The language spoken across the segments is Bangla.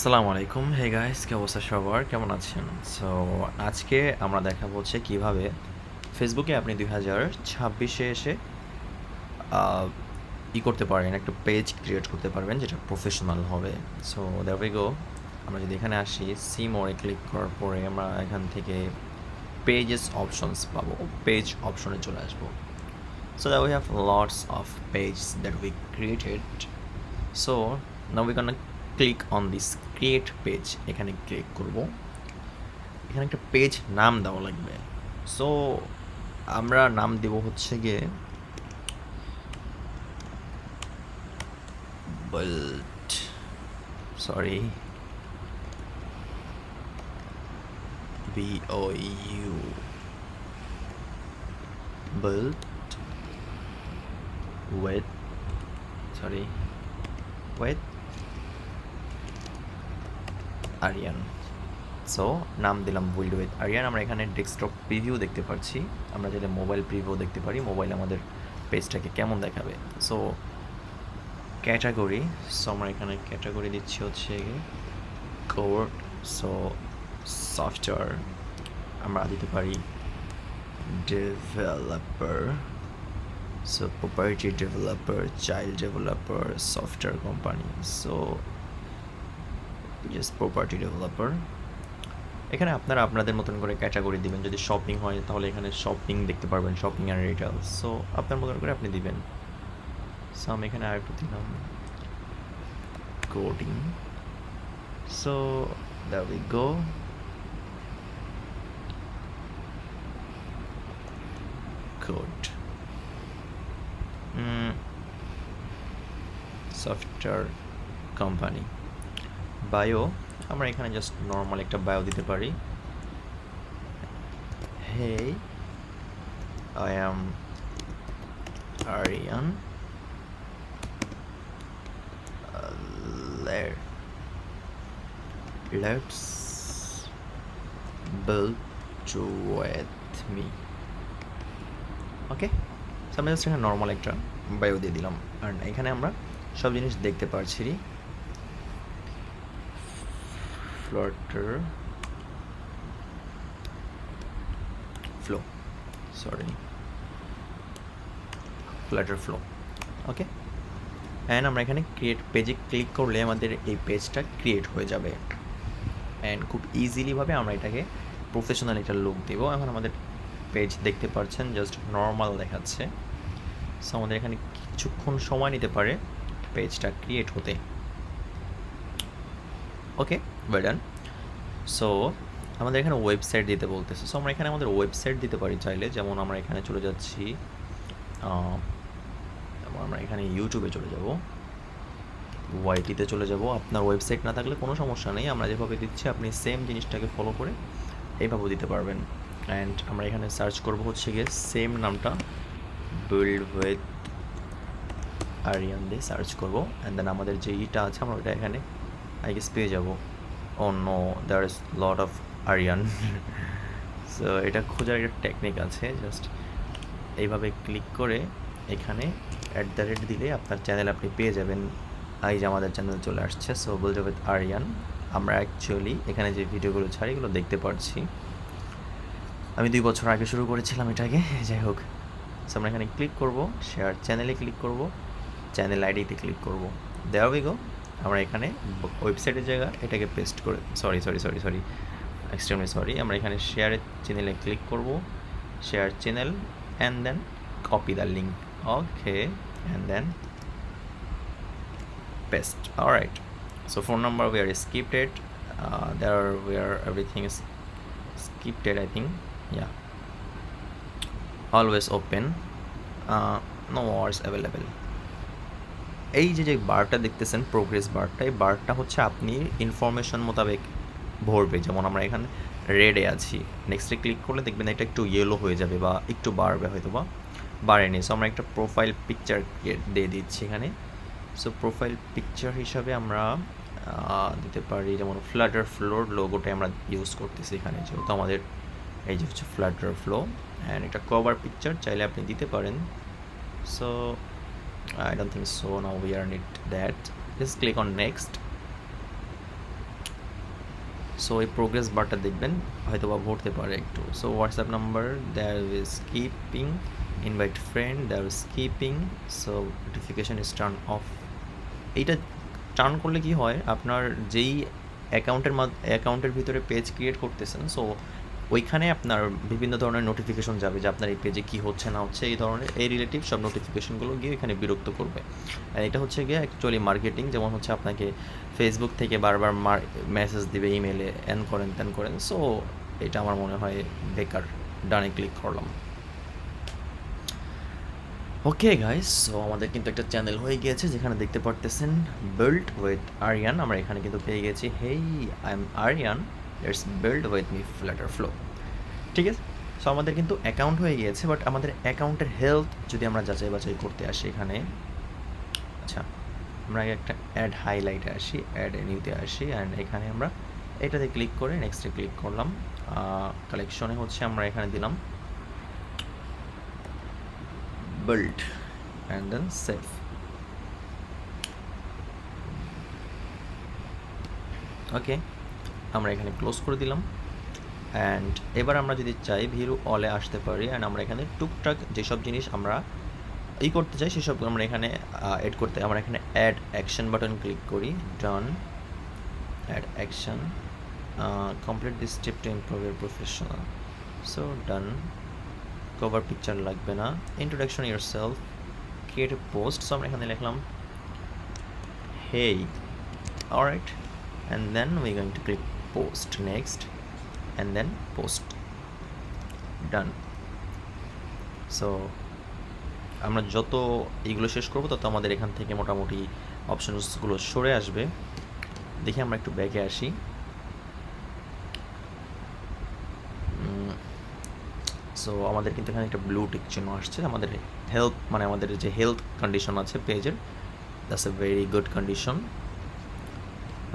আসসালামু আলাইকুম। হে গাইস, কি অবস্থা সবার? কেমন আছেন? সো আজকে আমরা দেখাবো হচ্ছে কিভাবে ফেসবুকে আপনি 2026 এসে আহ, করতে পারেন, একটা পেজ ক্রিয়েট করতে পারবেন যেটা প্রফেশনাল হবে। So there we go. আমরা যদি এখানে আসি, সি মোরে ক্লিক করার পরে আমরা এখান থেকে পেজেস অপশনস পাবো, পেজ অপশনে চলে আসবো। So that we have lots of page that we created. So now we gonna click on this create page, এখানে ক্লিক করব। এখানে একটা পেজ নাম দেওয়া লাগবে। সো আমরা নাম দেব হচ্ছে গিয়ে bolt, sorry, BOU, bolt with, sorry, with Aryan. So নাম দিলাম বুইল্ড উইথ আরিয়ান। আমরা এখানে ডেস্কটপ প্রিভিউ দেখতে পাচ্ছি, আমরা যদি মোবাইল প্রিভিউ দেখতে পারি মোবাইল আমাদের পেজটাকে কেমন দেখাবে। সো ক্যাটাগরি, সো আমরা এখানে ক্যাটাগরি দিচ্ছি হচ্ছে কোর। সো সফটওয়্যার আমরা দিতে পারি developer, so property developer, child developer, software company, so just property developer. এখানে আপনারা আপনাদের মতন করে ক্যাটাগরি দিবেন। যদি শপিং হয় তাহলে এখানে শপিং দেখতে পারবেন, শপিং অ্যান্ড রিটেল। সো আপনার মতন করে আপনি দিবেন। সো আমি এখানে আরেকটু দিলাম coding. So that we go. Code software company. Bio আমরা এখানে জাস্ট নর্মাল একটা বায়ো দিতে পারি। Hey, I am Aryan, let's build with me. Okay, আমি জাস্ট এখানে নর্মাল একটা বায়ো দিয়ে দিলাম। আর এখানে আমরা সব জিনিস দেখতে পারছি। Floater flow, sorry, Flutter flow. Okay, and আমরা এখানে ক্রিয়েট পেজে ক্লিক করলে আমাদের এই পেজটা ক্রিয়েট হয়ে যাবে। অ্যান্ড খুব ইজিলিভাবে আমরা এটাকে প্রফেশনাল একটা লুক দেবো। এখন আমাদের পেজ দেখতে পাচ্ছেন জাস্ট নর্মাল দেখাচ্ছে। সো আমাদের এখানে কিছুক্ষণ সময় নিতে পারে পেজটা ক্রিয়েট হতে। ওকে, ওয়েল ডান। সো আমাদের এখানে ওয়েবসাইট দিতে বলতেছে। সো আমরা এখানে আমাদের ওয়েবসাইট দিতে পারি চাইলে। যেমন আমরা এখানে চলে যাচ্ছি, আমরা এখানে ইউটিউবে চলে যাব, ওয়াইটিতে চলে যাব। আপনার ওয়েবসাইট না থাকলে কোনো সমস্যা নেই, আমরা যেভাবে দিচ্ছি আপনি সেম জিনিসটাকে ফলো করে এইভাবে দিতে পারবেন। অ্যান্ড আমরা এখানে সার্চ করব হচ্ছে গিয়ে সেম নামটা, বিল্ড উইথ আরিয়ান দিয়ে সার্চ করব। অ্যান্ড দেন আমাদের যে ইটা আছে আমরা ওটা এখানে আই গেস পেয়ে যাব। Oh no, there is lot of Aryan. So এটা খোঁজার একটা টেকনিক আছে। জাস্ট এইভাবে ক্লিক করে এখানে @ দিলে আপনার চ্যানেল আপনি পেয়ে যাবেন। এই যে আমাদের চ্যানেল চলে আসছে। So build with Aryan. আমরা অ্যাকচুয়ালি এখানে যে ভিডিওগুলো ছাড়ি এগুলো দেখতে পাচ্ছি। আমি 2 বছর আগে শুরু করেছিলাম এটাকে, যাই হোক। সো আমরা এখানে ক্লিক করব, শেয়ার চ্যানেলে ক্লিক করব, চ্যানেল আইডিতে ক্লিক করব, দেয়ার উই গো। আমরা এখানে ওয়েবসাইটের জায়গা এটাকে পেস্ট করে, সরি, এক্সট্রিমলি সরি, আমরা এখানে শেয়ারের চ্যানেলে ক্লিক করব, share channel, and then copy the link. Okay, and then paste. All right, so phone number we are skipped it. There where everything is skipped it, I think. Yeah, always open, no hours available. এই যে বারটা দেখতেছেন, প্রোগ্রেস বারটা, এই বারটা হচ্ছে আপনি ইনফরমেশন মোতাবেক ভরবে। যেমন আমরা এখানে রেডে আছি, নেক্সটে ক্লিক করলে দেখবেন এটা একটু ইয়েলো হয়ে যাবে বা একটু বাড়বে, হয়তো বা বাড়েনি। সো আমরা একটা প্রোফাইল পিকচার দিয়ে দিচ্ছি এখানে। সো প্রোফাইল পিকচার হিসাবে আমরা দিতে পারি, যেমন ফ্লাটার ফ্লোর লোগোটাই আমরা ইউজ করতেছি এখানে, যেহেতু আমাদের এই যে হচ্ছে ফ্লাটার ফ্লো। অ্যান্ড এটা কভার পিকচার চাইলে আপনি দিতে পারেন। So I don't think so. Now we are need that. Just click on next. So এই প্রোগ্রেস বারটা দেখবেন হয়তো বা ভরতে পারে একটু। So WhatsApp number there is keeping, invite friend there is keeping, so notification is turn off. এইটা টার্ন করলে কি হয়, আপনার যেই অ্যাকাউন্টের ভিতরে পেজ ক্রিয়েট করতেছেন, সো ওইখানে আপনার বিভিন্ন ধরনের নোটিফিকেশন যাবে যে আপনার এই পেজে কী হচ্ছে না হচ্ছে, এই ধরনের এই রিলেটিভ সব নোটিফিকেশনগুলো গিয়ে এখানে বিরক্ত করবে। আর এটা হচ্ছে গিয়ে অ্যাকচুয়ালি মার্কেটিং, যেমন হচ্ছে আপনাকে ফেসবুক থেকে বারবার মেসেজ দিবে ইমেলে, এন করেন ত্যান করেন। সো এটা আমার মনে হয় বেকার। ডানে ক্লিক করলাম। ওকে গাইস, সো আমাদের কিন্তু একটা চ্যানেল হয়ে গিয়েছে যেখানে দেখতে পারতেছেন বিল্ড উইথ আরিয়ান। আমরা এখানে কিন্তু পেয়ে গেছি hey I am Aryan, let's build with me flutter flow. ঠিক আছে, সো আমাদের কিন্তু অ্যাকাউন্ট হয়ে গিয়েছে, বাট আমাদের অ্যাকাউন্টের হেলথ যদি আমরা যাচাই বাছাই করতে আসি এখানে, আচ্ছা আমরা একটা অ্যাড হাইলাইটে আসি, অ্যাড নিউতে আসি, অ্যান্ড এখানে আমরা এটাতে ক্লিক করে নেক্সটে ক্লিক করলাম। কালেকশনে হচ্ছে আমরা এখানে দিলাম build and then save. ওকে, আমরা এখানে ক্লোজ করে দিলাম। অ্যান্ড এবার আমরা যদি চাই ভিউ অলে আসতে পারি, অ্যান্ড আমরা এখানে টুকটাক যেসব জিনিস আমরা করতে চাই সেসব আমরা এখানে অ্যাড করতে, আমরা এখানে অ্যাড অ্যাকশন বাটন ক্লিক করি, done, add action, complete this step to improve your professional, so done. Cover picture লাগবে না, introduction yourself, create a post, so আমরা এখানে লিখলাম hey, alright, and then we're going to click post next, and then post, done. So আমরা যত এইগুলো শেষ করব তত আমাদের এখান থেকে মোটামুটি অপশনসগুলো সরে আসবে। দেখি আমরা একটু ব্যাকে আসি। সো আমাদের কিন্তু এখানে একটা ব্লু টিক চিহ্ন আসছে, আমাদের হেলথ মানে আমাদের যে হেলথ কন্ডিশন আছে পেজের, that's a very good condition.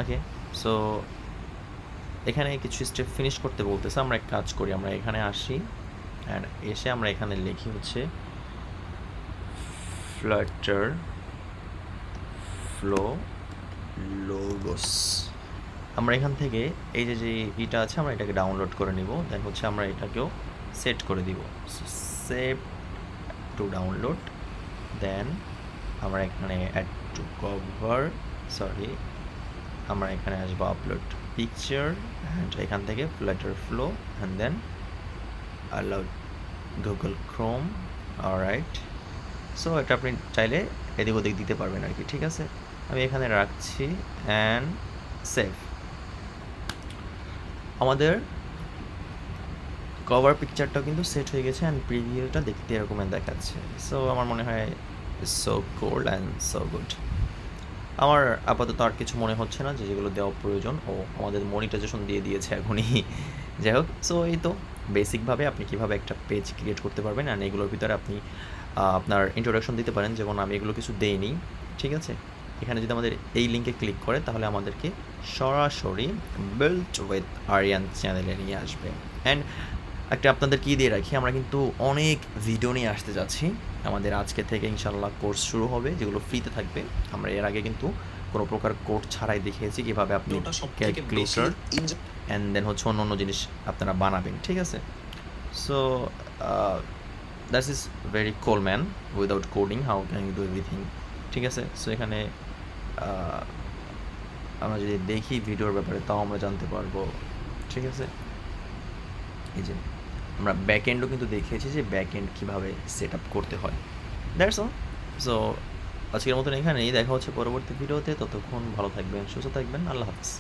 Okay, so এখানে কিছু স্টেপ ফিনিশ করতে বলতেছে, আমরা এক কাজ করি, আমরা এখানে আসি, অ্যান্ড এসে আমরা এখানে লিখি হচ্ছে ফ্লাটার ফ্লো লোগোস। আমরা এখান থেকে এই যে ইটা আছে আমরা এটাকে ডাউনলোড করে নিব, দেন হচ্ছে আমরা এটাকেও সেট করে দিব, সেভ টু ডাউনলোড, দেন আমরা এখানে অ্যাড টু কভার, সরি আমরা এখানে আসবো আপলোড পিকচার, অ্যান্ড এখান থেকে flutter flow, and then allow Google Chrome, alright. So এটা আপনি চাইলে এদিক ওদিক দিতে পারবেন আর কি, ঠিক আছে। আমি এখানে রাখছি অ্যান্ড সেভ। আমাদের কভার পিকচারটাও কিন্তু সেট হয়ে গেছে, অ্যান্ড প্রিভিউটা দেখতে এরকম দেখাচ্ছে। সো আমার মনে হয় so cool and so good. আমার আপাতত আর কিছু মনে হচ্ছে না যে যেগুলো দেওয়া প্রয়োজন। ও আমাদের মনিটাইজেশন দিয়ে দিয়েছে এখনই। যাই হোক, সো এই তো বেসিকভাবে আপনি কীভাবে একটা পেজ ক্রিয়েট করতে পারবেন, অ্যান্ড এগুলোর ভিতরে আপনি আপনার ইন্ট্রোডাকশন দিতে পারেন, যেমন আমি এগুলো কিছু দেইনি, ঠিক আছে। এখানে যদি আমাদের এই লিঙ্কে ক্লিক করে তাহলে আমাদেরকে সরাসরি বিল্ড উইথ আরিয়ান চ্যানেলে নিয়ে আসবে। অ্যান্ড একটা আপনাদের কী দিয়ে রাখি, আমরা কিন্তু অনেক ভিডিও নিয়ে আসতে যাচ্ছি। আমাদের আজকে থেকে ইনশাল্লাহ কোর্স শুরু হবে যেগুলো ফ্রিতে থাকবে। আমরা এর আগে কিন্তু কোনো প্রকার কোড ছাড়াই দেখিয়েছি কীভাবে আপনি ক্যালকুলেটর অ্যান্ড দেন হচ্ছে অন্য জিনিস আপনারা বানাবেন, ঠিক আছে। So that is very cool man, without coding how can you do everything, ঠিক আছে। সো এখানে আমরা যদি দেখি ভিডিওর ব্যাপারে তাও আমরা জানতে পারবো, ঠিক আছে। এই যে আমরা ব্যাক এন্ডও কিন্তু দেখিয়েছি যে ব্যাক এন্ড কীভাবে সেট আপ করতে হয়, দ্যাটস অল। সো আজকের মতন এখানেই দেখা হচ্ছে পরবর্তী ভিডিওতে, ততক্ষণ ভালো থাকবেন, সুস্থ থাকবেন, আল্লাহ হাফিজ।